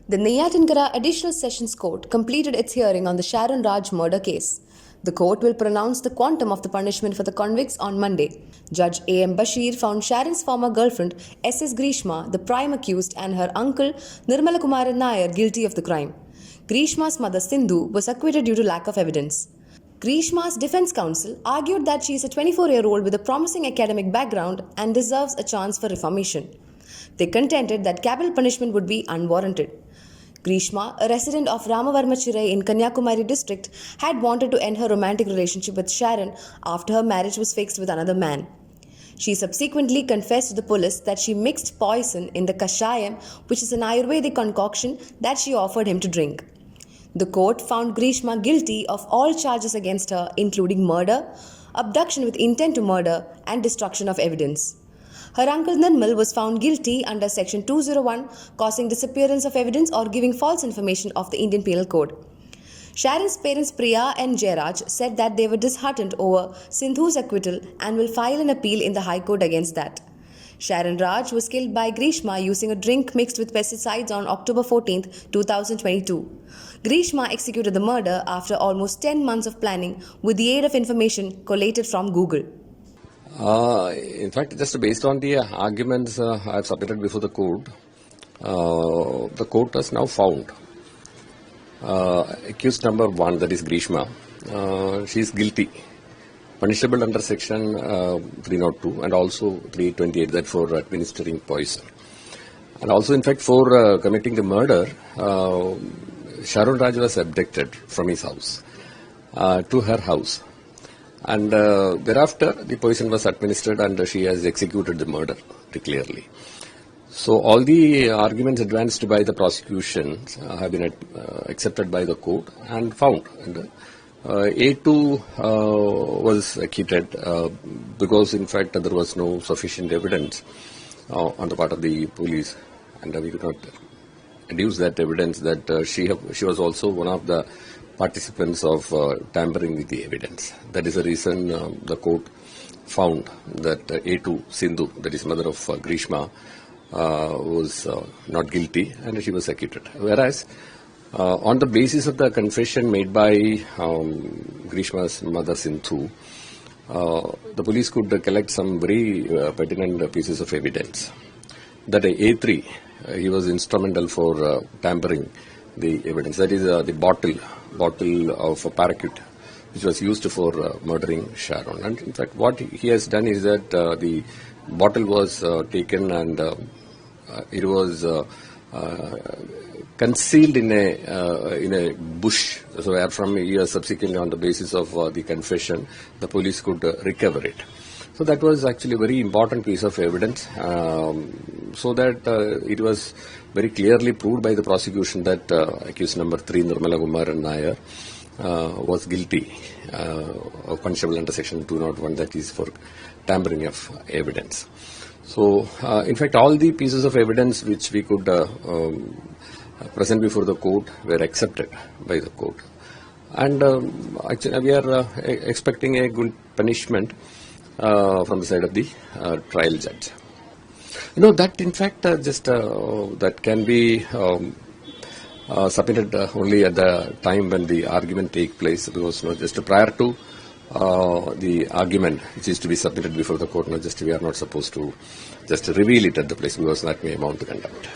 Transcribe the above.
The Neyyattinkara Additional Sessions Court completed its hearing on the Sharon Raj murder case. The court will pronounce the quantum of the punishment for the convicts on Monday. Judge A M Basheer found Sharon's former girlfriend, S.S. Greeshma, the prime accused, and her uncle, Nirmalakumaran Nair, guilty of the crime. Greeshma's mother, Sindhu, was acquitted due to lack of evidence. Greeshma's defense counsel argued that she is a 24-year-old with a promising academic background and deserves a chance for reformation. They contended that capital punishment would be unwarranted. Greeshma, a resident of Ramavarmachirai in Kanyakumari district, had wanted to end her romantic relationship with Sharon after her marriage was fixed with another man. She subsequently confessed to the police that she mixed poison in the kashayam, which is an Ayurvedic concoction that she offered him to drink. The court found Greeshma guilty of all charges against her, including murder, abduction with intent to murder, and destruction of evidence. Her uncle Nirmal was found guilty under Section 201, causing disappearance of evidence or giving false information of the Indian Penal Code. Sharon's parents Priya and Jairaj said that they were disheartened over Sindhu's acquittal and will file an appeal in the High Court against that. Sharon Raj was killed by Greeshma using a drink mixed with pesticides on October 14, 2022. Greeshma executed the murder after almost 10 months of planning with the aid of information collated from Google. In fact, just based on the arguments I have submitted before the court has now found accused number 1, that is Greeshma, she is guilty, punishable under section 302 and also 328, that for administering poison. And also, in fact, for committing the murder, Sharon Raj was abducted from his house to her house. And thereafter, the poison was administered and she has executed the murder clearly. So all the arguments advanced by the prosecution have been accepted by the court and found. And A2 was acquitted because, in fact, there was no sufficient evidence on the part of the police, and we could not adduce that evidence that she was also one of the participants of tampering with the evidence. That is the reason the court found that A2 Sindhu, that is mother of Greeshma, was not guilty and she was acquitted. Whereas on the basis of the confession made by Greeshma's mother Sindhu, the police could collect some very pertinent pieces of evidence. That A3, he was instrumental for tampering the evidence. That is the bottle of a paraquat, which was used for murdering Sharon. And in fact, what he has done is that the bottle was taken and it was concealed in a bush. So wherefrom he subsequently, on the basis of the confession, the police could recover it. So that was actually a very important piece of evidence, so that it was very clearly proved by the prosecution that accused number 3, Nirmalakumaran Nair, was guilty of punishable under section 201, that is for tampering of evidence. So, in fact, all the pieces of evidence which we could present before the court were accepted by the court. And actually, we are expecting a good punishment from the side of the trial judge. That in fact that can be submitted only at the time when the argument take place, because just prior to the argument which is to be submitted before the court, we are not supposed to just reveal it at the place, because that may amount to contempt.